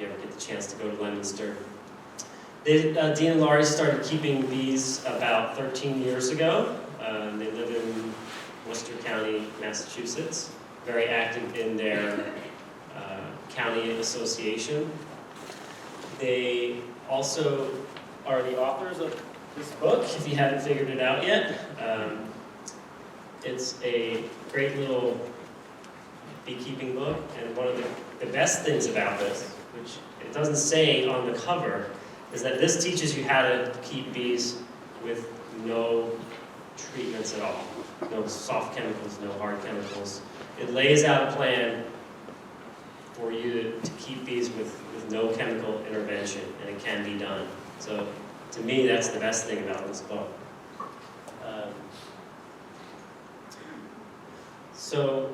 you ever get the chance to go to Leominster. Dean and Laurie started keeping bees about 13 years ago. They live in Worcester County, Massachusetts, very active in their county association. They also are the authors of this book, if you haven't figured it out yet. It's a great little beekeeping book, and one of the best things about this, which it doesn't say on the cover, is that this teaches you how to keep bees with no treatments at all. No soft chemicals, no hard chemicals. It lays out a plan for you to keep bees with no chemical intervention, and it can be done. So to me, that's the best thing about this book. So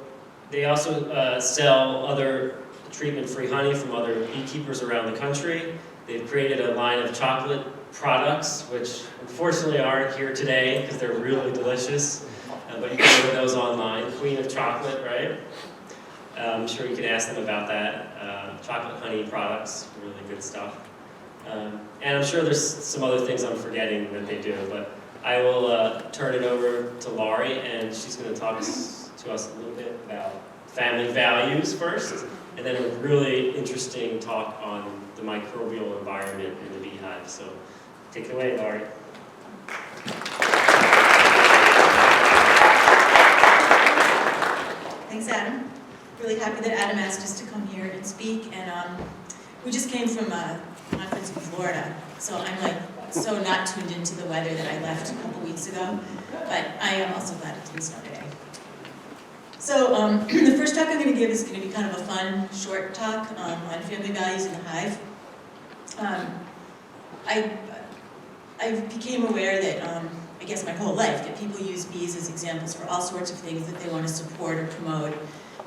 they also sell other treatment-free honey from other beekeepers around the country. They've created a line of chocolate products, which unfortunately aren't here today because they're really delicious. But you can order those online. Queen of Chocolate, right? I'm sure you can ask them about that. Chocolate honey products, really good stuff. And I'm sure there's some other things I'm forgetting that they do, but I will turn it over to Laurie, and she's going to talk to us a little bit about family values first, and then a really interesting talk on the microbial environment in the beehive. So take it away, Laurie. Thanks, Adam. Really happy that Adam asked us to come here and speak. And we just came from a conference in Florida, so I'm like so not tuned into the weather that I left a couple weeks ago. But I am also glad it didn't snow today. So the first talk I'm going to give is going to be kind of a fun, short talk on family values in the hive. I became aware that, I guess my whole life, that people use bees as examples for all sorts of things that they want to support or promote.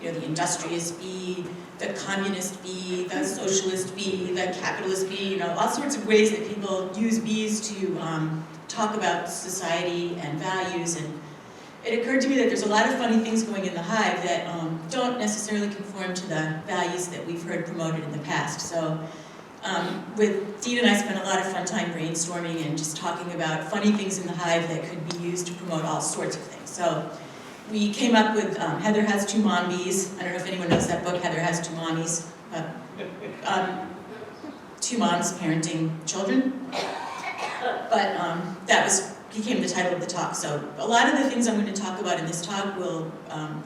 You know, the industrious bee, the communist bee, the socialist bee, the capitalist bee, you know, all sorts of ways that people use bees to talk about society and values. And it occurred to me that there's a lot of funny things going in the hive that don't necessarily conform to the values that we've heard promoted in the past. So with Dean and I spent a lot of fun time brainstorming and just talking about funny things in the hive that could be used to promote all sorts of things. So we came up with Heather Has Two Mom Bees. I don't know if anyone knows that book, Heather Has Two Mommies. Two moms parenting children. But that became the title of the talk. So a lot of the things I'm going to talk about in this talk will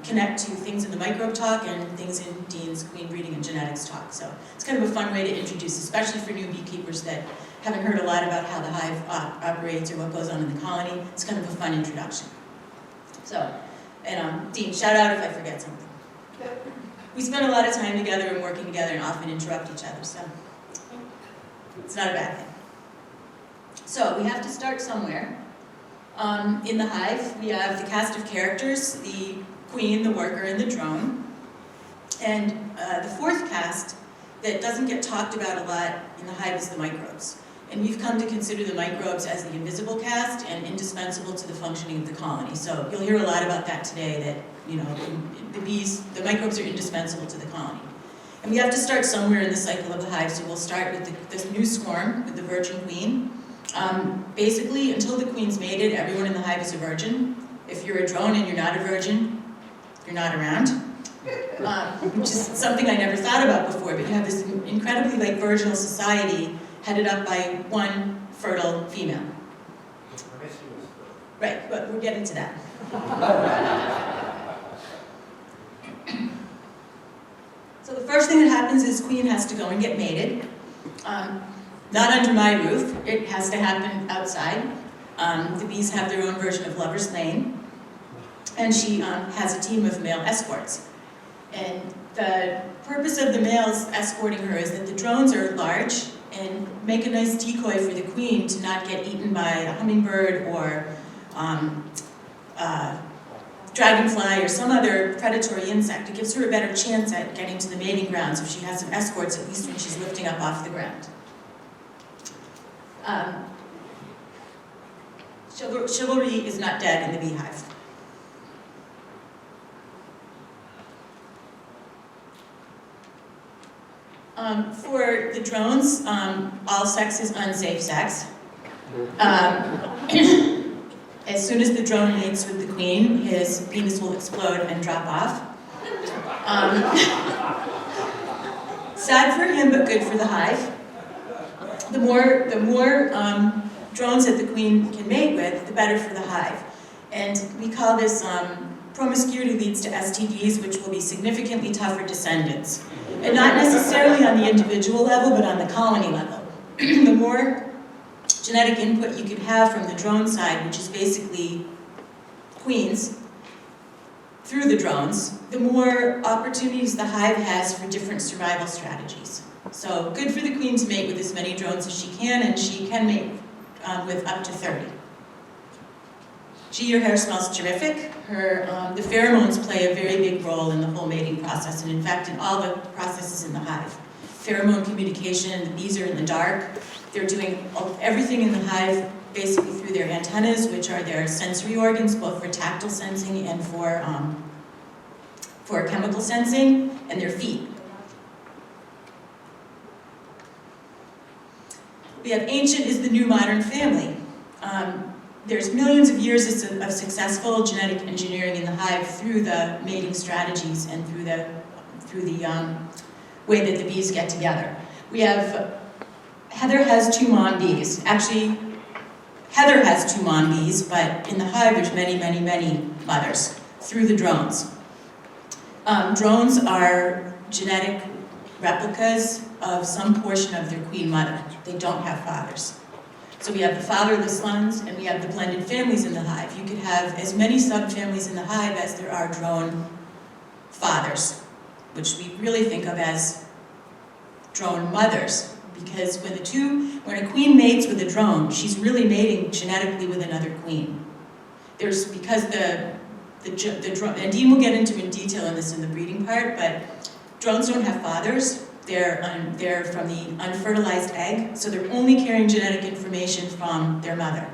connect to things in the microbe talk and things in Dean's queen breeding and genetics talk. So it's kind of a fun way to introduce, especially for new beekeepers that haven't heard a lot about how the hive operates or what goes on in the colony. It's kind of a fun introduction. So, and Dean, shout out if I forget something. We spend a lot of time together and working together and often interrupt each other, so it's not a bad thing. So we have to start somewhere. In the hive, we have the cast of characters, the queen, the worker, and the drone. And the fourth cast that doesn't get talked about a lot in the hive is the microbes. And we've come to consider the microbes as the invisible cast and indispensable to the functioning of the colony. So you'll hear a lot about that today, that, you know, the microbes are indispensable to the colony. And we have to start somewhere in the cycle of the hive, so we'll start with this new swarm, with the virgin queen. Basically, until the queen's mated, everyone in the hive is a virgin. If you're a drone and you're not a virgin, you're not around. Which is something I never thought about before, but you have this incredibly virginal society headed up by one fertile female. Right, but we're getting to that. So the first thing that happens is queen has to go and get mated. Not under my roof, it has to happen outside. The bees have their own version of Lover's Lane, and she has a team of male escorts. And the purpose of the males escorting her is that the drones are large and make a nice decoy for the queen to not get eaten by a hummingbird or dragonfly or some other predatory insect. It gives her a better chance at getting to the mating grounds if she has some escorts, at least when she's lifting up off the ground. Chivalry is not dead in the beehive. For the drones, all sex is unsafe sex. As soon as the drone mates with the queen, his penis will explode and drop off. Sad for him, but good for the hive. The more drones that the queen can mate with, the better for the hive. And we call this promiscuity leads to STDs, which will be significantly tougher descendants. And not necessarily on the individual level, but on the colony level. The more genetic input you can have from the drone side, which is basically queens, through the drones, the more opportunities the hive has for different survival strategies. So good for the queen to mate with as many drones as she can, and she can mate with up to 30. Gee, your hair smells terrific. The pheromones play a very big role in the whole mating process, and in fact in all the processes in the hive. Pheromone communication, the bees are in the dark. They're doing everything in the hive basically through their antennas, which are their sensory organs, both for tactile sensing and for chemical sensing, and their feet. We have ancient is the new modern family. There's millions of years of successful genetic engineering in the hive through the mating strategies and through the way that the bees get together. We have, Heather has 2 mom bees. Actually, Heather has 2 mom bees, but in the hive there's many, many, many mothers through the drones. Drones are genetic replicas of some portion of their queen mother. They don't have fathers. So we have the fatherless ones, and we have the blended families in the hive. You could have as many subfamilies in the hive as there are drone fathers, which we really think of as drone mothers, because when a queen mates with a drone, she's really mating genetically with another queen. Because the drone, and Dean will get into in detail in this in the breeding part, but drones don't have fathers. They're from the unfertilized egg, so they're only carrying genetic information from their mother.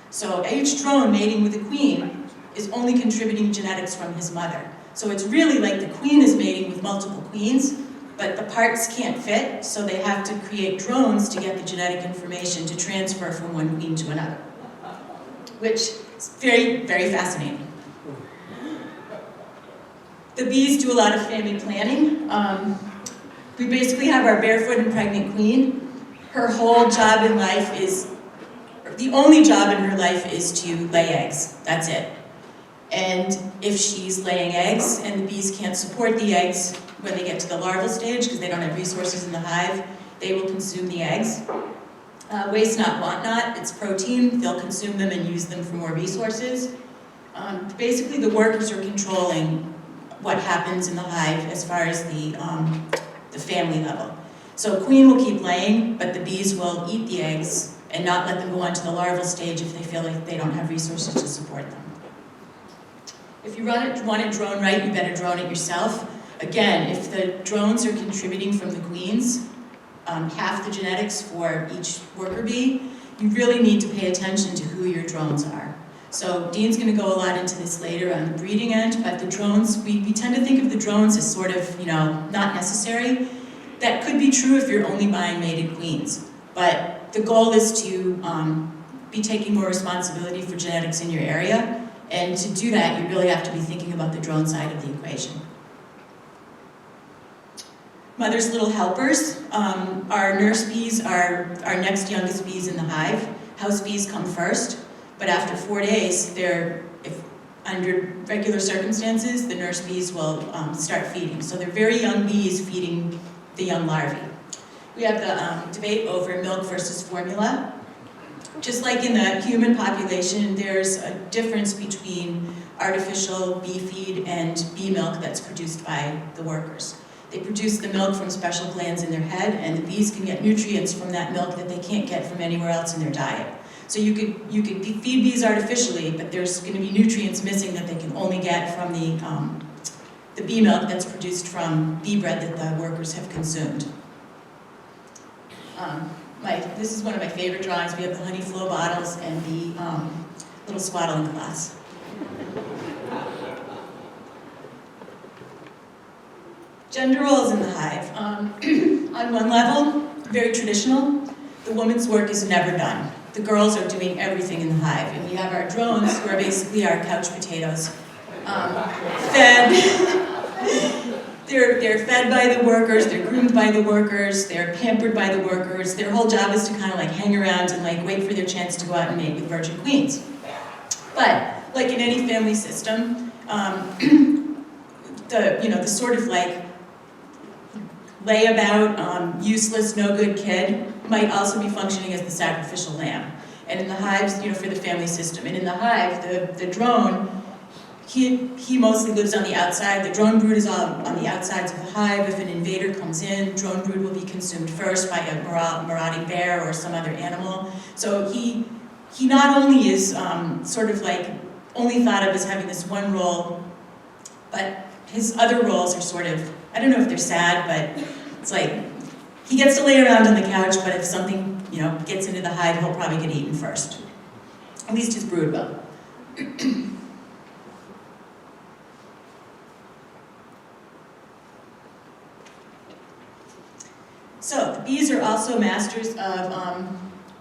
So each drone mating with a queen is only contributing genetics from his mother. So it's really like the queen is mating with multiple queens, but the parts can't fit, so they have to create drones to get the genetic information to transfer from one queen to another, which is very, very fascinating. The bees do a lot of family planning. We basically have our barefoot and pregnant queen. Her whole job in life the only job in her life is to lay eggs. That's it. And if she's laying eggs and the bees can't support the eggs when they get to the larval stage because they don't have resources in the hive, they will consume the eggs. Waste not, want not, it's protein. They'll consume them and use them for more resources. Basically, the workers are controlling what happens in the hive as far as the family level. So queen will keep laying, but the bees will eat the eggs and not let them go on to the larval stage if they feel like they don't have resources to support them. If you want to drone right, you better drone it yourself. Again, if the drones are contributing from the queens, half the genetics for each worker bee, you really need to pay attention to who your drones are. So Dean's going to go a lot into this later on the breeding end, but the drones, we tend to think of the drones as sort of, not necessary. That could be true if you're only buying mated queens, but the goal is to be taking more responsibility for genetics in your area, and to do that, you really have to be thinking about the drone side of the equation. Mother's little helpers. Our nurse bees are our next youngest bees in the hive. House bees come first. But after 4 days, if under regular circumstances, the nurse bees will start feeding. So they're very young bees feeding the young larvae. We have the debate over milk versus formula. Just like in the human population, there's a difference between artificial bee feed and bee milk that's produced by the workers. They produce the milk from special glands in their head, and the bees can get nutrients from that milk that they can't get from anywhere else in their diet. So you could feed bees artificially, but there's going to be nutrients missing that they can only get from the bee milk that's produced from bee bread that the workers have consumed. This is one of my favorite drawings. We have the honey flow bottles and the little swaddling cloths. Gender roles in the hive. On one level, very traditional, the woman's work is never done. The girls are doing everything in the hive, and we have our drones, who are basically our couch potatoes, fed. They're fed by the workers, they're groomed by the workers, they're pampered by the workers. Their whole job is to kind of like hang around and like wait for their chance to go out and mate with virgin queens. But like in any family system, the sort of like layabout, useless, no good kid might also be functioning as the sacrificial lamb. And in the hives, for the family system. And in the hive, the drone, he mostly lives on the outside. The drone brood is all on the outsides of the hive. If an invader comes in, drone brood will be consumed first by a marauding bear or some other animal. So he not only is sort of like only thought of as having this one role, but his other roles are sort of, I don't know if they're sad, but it's like he gets to lay around on the couch, but if something gets into the hive, he'll probably get eaten first. At least his brood will. So the bees are also masters of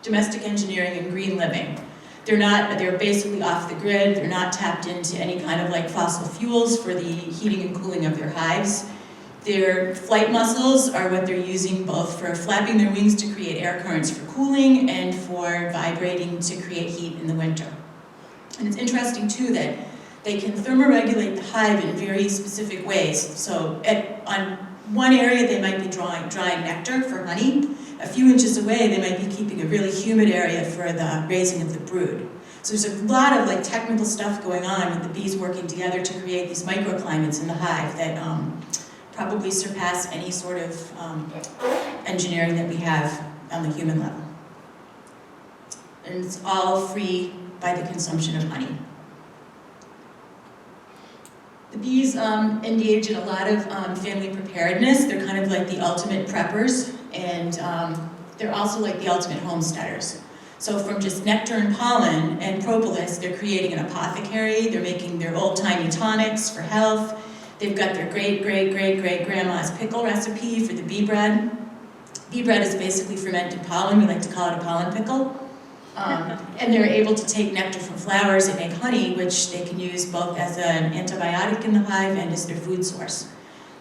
domestic engineering and green living. They're basically off the grid. They're not tapped into any kind of like fossil fuels for the heating and cooling of their hives. Their flight muscles are what they're using both for flapping their wings to create air currents for cooling and for vibrating to create heat in the winter. And it's interesting too that they can thermoregulate the hive in very specific ways. So on one area they might be drying nectar for honey. A few inches away they might be keeping a really humid area for the raising of the brood. So there's a lot of like technical stuff going on with the bees working together to create these microclimates in the hive that probably surpass any sort of engineering that we have on the human level. And it's all free by the consumption of honey. The bees engage in a lot of family preparedness. They're kind of like the ultimate preppers, and they're also like the ultimate homesteaders. So from just nectar and pollen and propolis, they're creating an apothecary. They're making their old-timey tonics for health. They've got their great-great-great-great-grandma's pickle recipe for the bee bread. Bee bread is basically fermented pollen. We like to call it a pollen pickle. And they're able to take nectar from flowers and make honey, which they can use both as an antibiotic in the hive and as their food source.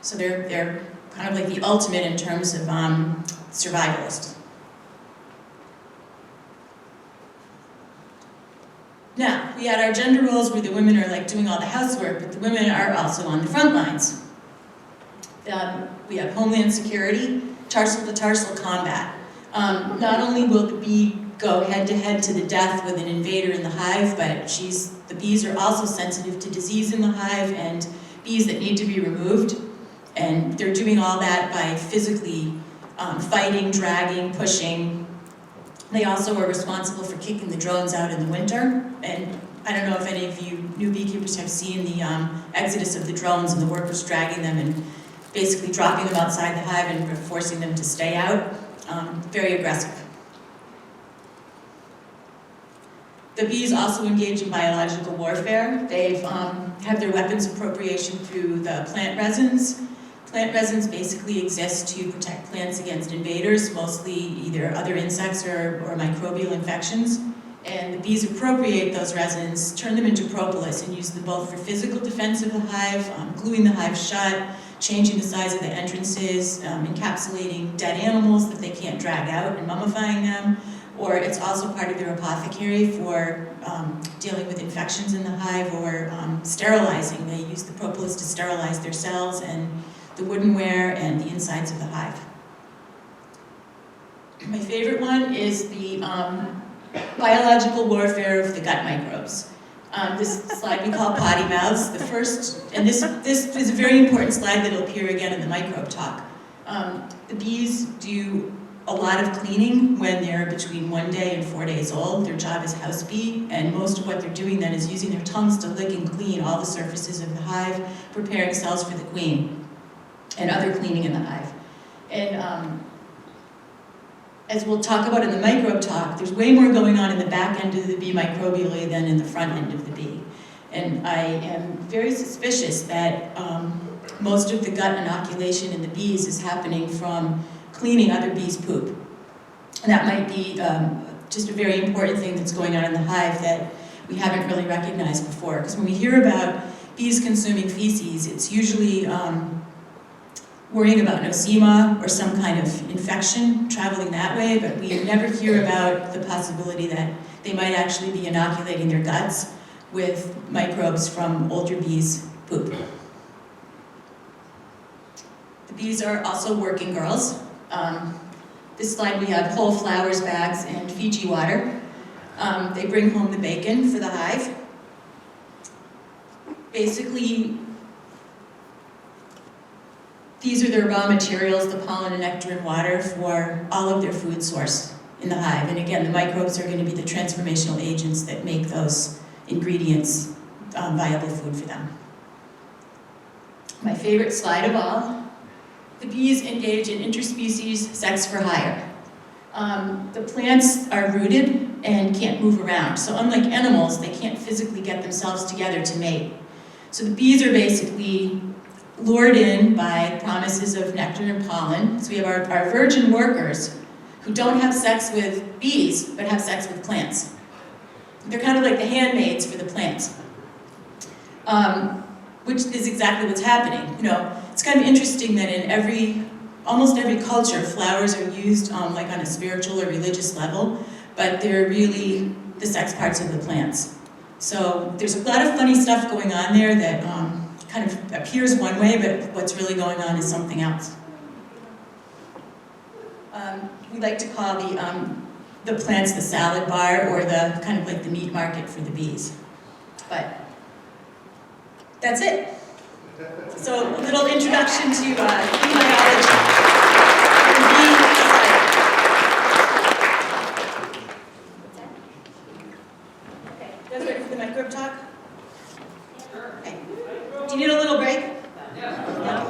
So they're kind of like the ultimate in terms of survivalists. Now, we had our gender roles where the women are like doing all the housework, but the women are also on the front lines. We have homeland security, tarsal-to-tarsal combat. Not only will the bee go head-to-head to the death with an invader in the hive, but the bees are also sensitive to disease in the hive and bees that need to be removed. And they're doing all that by physically fighting, dragging, pushing. They also are responsible for kicking the drones out in the winter. And I don't know if any of you new beekeepers have seen the exodus of the drones and the workers dragging them and basically dropping them outside the hive and forcing them to stay out. Very aggressive. The bees also engage in biological warfare. They have their weapons appropriation through the plant resins. Plant resins basically exist to protect plants against invaders, mostly either other insects or microbial infections. And the bees appropriate those resins, turn them into propolis, and use them both for physical defense of the hive, gluing the hive shut, changing the size of the entrances, encapsulating dead animals that they can't drag out and mummifying them. Or it's also part of their apothecary for dealing with infections in the hive or sterilizing. They use the propolis to sterilize their cells and the woodenware and the insides of the hive. My favorite one is the biological warfare of the gut microbes. This slide we call potty mouths. The first, and this is a very important slide that will appear again in the microbe talk. The bees do a lot of cleaning when they're between 1 day and 4 days old. Their job is house bee, and most of what they're doing then is using their tongues to lick and clean all the surfaces of the hive, preparing cells for the queen, and other cleaning in the hive. And as we'll talk about in the microbe talk, there's way more going on in the back end of the bee microbially than in the front end of the bee. And I am very suspicious that most of the gut inoculation in the bees is happening from cleaning other bees' poop. And that might be just a very important thing that's going on in the hive that we haven't really recognized before. Because when we hear about bees consuming feces, it's usually worrying about nosema or some kind of infection traveling that way, but we never hear about the possibility that they might actually be inoculating their guts with microbes from older bees' poop. The bees are also working girls. This slide we have whole flowers bags and Fiji water. They bring home the bacon for the hive. Basically, these are their raw materials, the pollen and nectar and water for all of their food source in the hive. And again, the microbes are going to be the transformational agents that make those ingredients viable food for them. My favorite slide of all, the bees engage in interspecies sex for hire. The plants are rooted and can't move around. So unlike animals, they can't physically get themselves together to mate. So the bees are basically lured in by promises of nectar and pollen. So we have our virgin workers who don't have sex with bees, but have sex with plants. They're kind of like the handmaids for the plants, which is exactly what's happening. You know, it's kind of interesting that in almost every culture, flowers are used like on a spiritual or religious level, but they're really the sex parts of the plants. So there's a lot of funny stuff going on there that kind of appears one way, but what's really going on is something else. We like to call the plants the salad bar, or the kind of like the meat market for the bees. But that's it. So a little introduction to bee biology. Okay, you guys ready for the microbe talk? Okay. Do you need a little break? Yeah.